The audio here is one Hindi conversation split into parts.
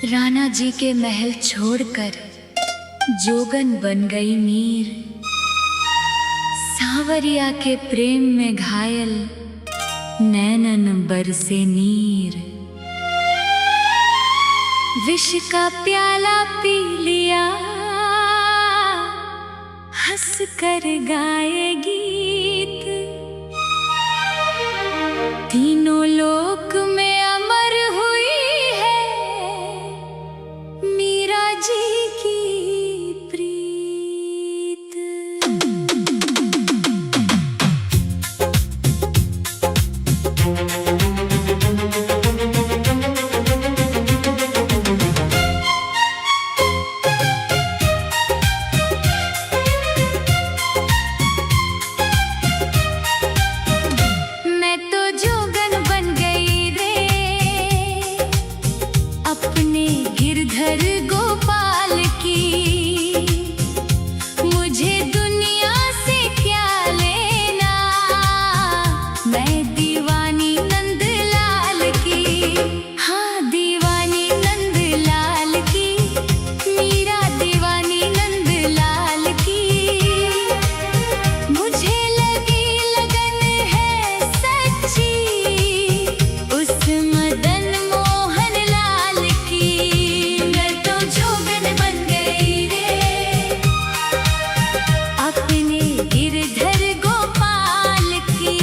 राणा जी के महल छोड़कर जोगन बन गई मीर। सांवरिया के प्रेम में घायल नैनन बरसे नीर। विष का प्याला पी लिया हंस कर गाए गीत। तीनों लोक में अमर हुई है मीरा जी की प्रीत। मैं तो जोगन बन गई रे अपने गिरधर गोपाल की। मुझे दुनिया से क्या लेना, मैं दीवानी नंदलाल की। हाँ दीवानी नंदलाल की, मीरा दीवानी नंदलाल की। मुझे लगी लगन है सच्ची उस मदन मोहन लाल की। मैं तो जोगन बन गई रे अपने गिरधर गोपाल की।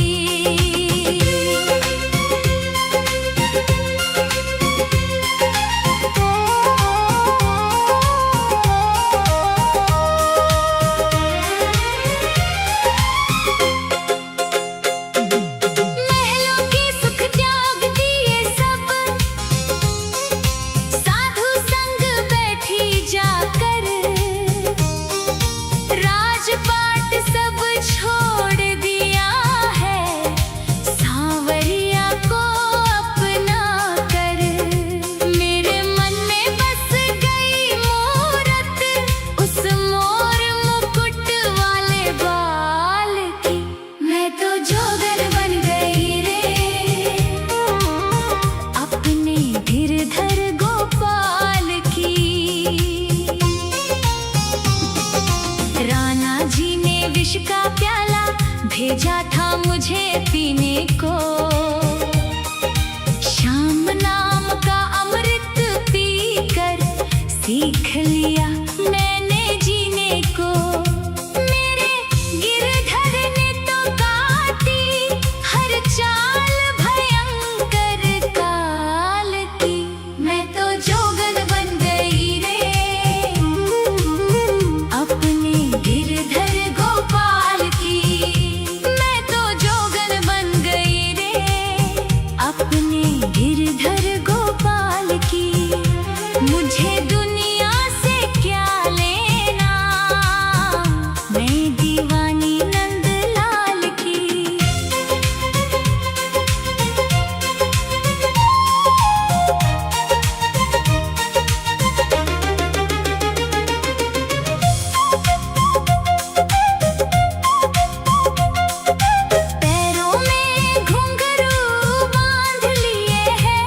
महलों के सुख त्याग दिए सब, साधु संग बैठी जाकर। राजपाट सब छोड़ दिया है सांवरिया को अपना कर। मेरे मन में बस गई मूरत उस मोर मुकुट वाले बाल की। मैं तो जोगन बन गई रे अपने गिरधर गोपाल की। राणा जी ने विष का प्याला भेजा था मुझे पीने को। श्याम नाम का अमृत पीकर सीख लिया मैंने जीने को। मेरे गिरधर ने तो काटी हर चाल भयंकर काल की। मैं तो जोगन बन गई रे अपने गिरधर गोपाल की। मैं तो जोगन बन गई रे अपने गिरधर गोपाल की। मुझे दुनिया से क्या लेना, मैं दीवानी नंदलाल की। पैरों में घुंघरू बांध लिए हैं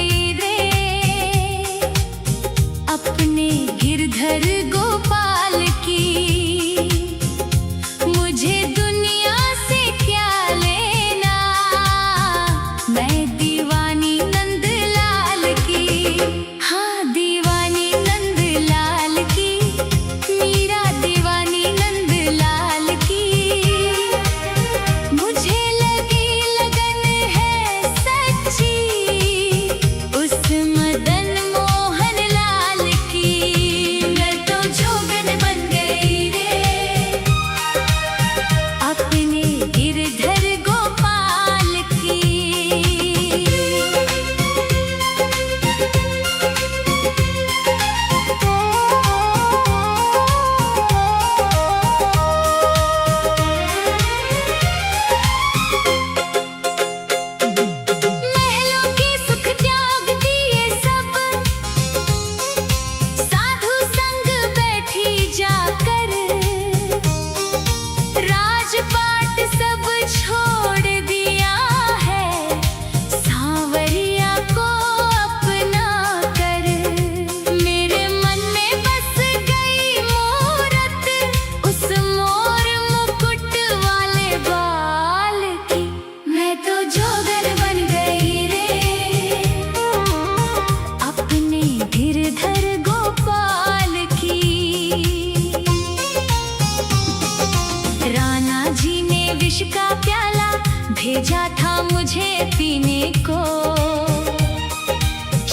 विष का प्याला भेजा था मुझे पीने को।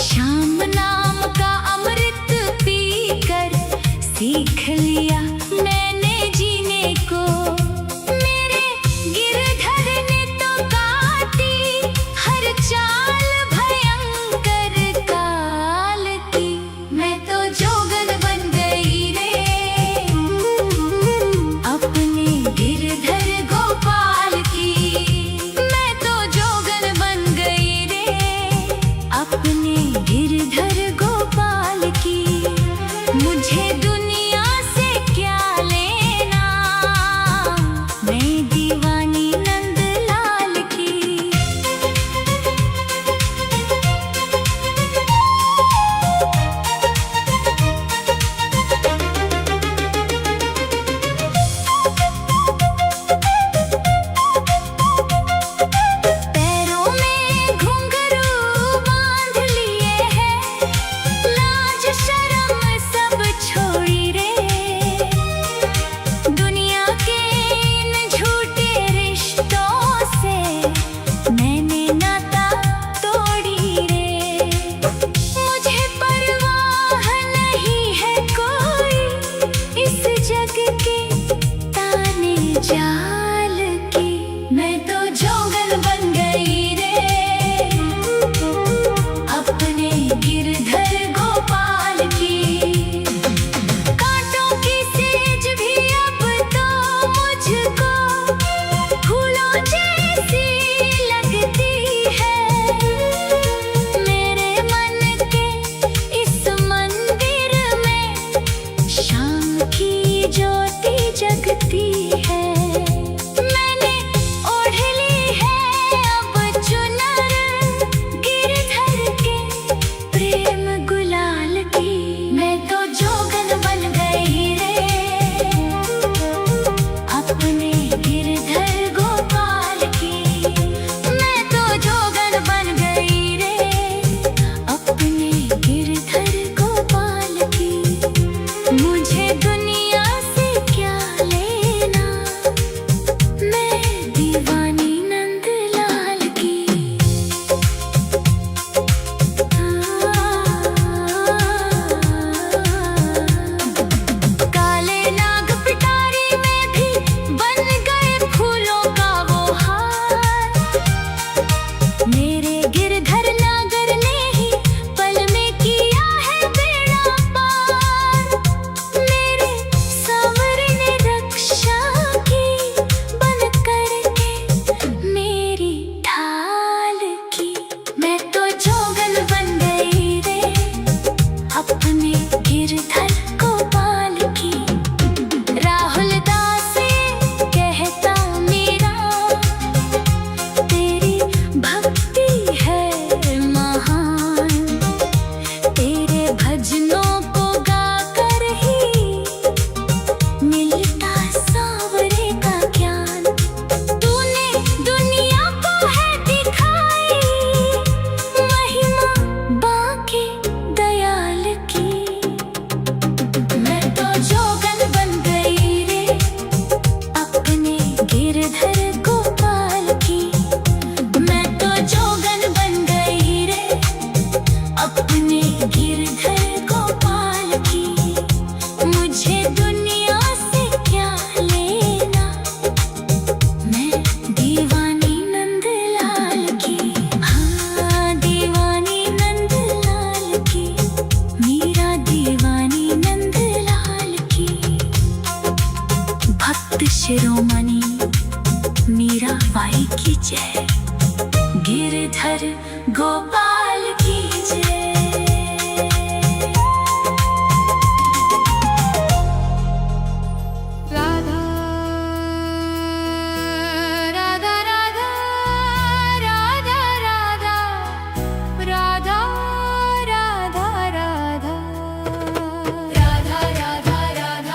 श्याम नाम का अमृत पीकर सीख लिया मैंने जीने को। मेरे गिरधर ने तो काटी हर चाल भयंकर काल की। मैं तो जोगन बन गई रे अपने गिरधर गोपाल की। मैं तो जोगन बन गई रे अपने गिरधर गोपाल की। मुझे दुनिया से क्या लेना, मैं दीवानी नंदलाल की। पैरों में घुंघरू बांध लिए हैं, लाज शर्म सब छोड़ी रे। दुनिया के इन झूठे रिश्तों से मैंने नाता तोड़ी रे। मुझे परवाह नहीं है कोई इस जग के ताने जाल की। मैं तो जोगन बन गई रे अपने गिरधर गोपाल की। कांटों की सेज भी अब तो मुझको फूलों जैसी लगती है। मेरे मन के इस मंदिर में शाम की ज्योति जगती है। मैंने ओढ़ ली है अब चुनर गिरधर के प्रेम गुलाल की। मैं तो जोगन बन गई रे अपने गिरधर गोपाल की। मैं तो जोगन बन गई रे अपने गिरधर गोपाल की। मुझे दुनिया से क्या लेना, मैं दीवानी नंदलाल की। काले नाग पिटारी में भी बन गए फूलों का वो हार। मेरे गिरधर नागर ने ही पल में किया है बेड़ा पार। मेरे सांवरे ने रक्षा की बन करके मेरी ढाल की। मैं तो जोगन बन गई रे अपने गिरधर गोपाल की। राहुल दास कहता मेरा तेरी भक्ति है महान। तेरे भजनों को गाकर ही मिलता सांवरे का ज्ञान। तूने दुनिया को है दिखाई महिमा बांके दयाल की। मैं तो जोगन बन गई रे अपने गिरधर गोपाल की। मैं तो जोगन बन गई रे अपने गिरधर गोपाल की। मुझे दुनिया से क्या लेना, मैं दीवानी नंदलाल की। हाँ दीवानी नंदलाल की, मीरा दीवानी नंदलाल की। भक्त शिरोमणि मीरा बाई की जय। गिरधर गोपाल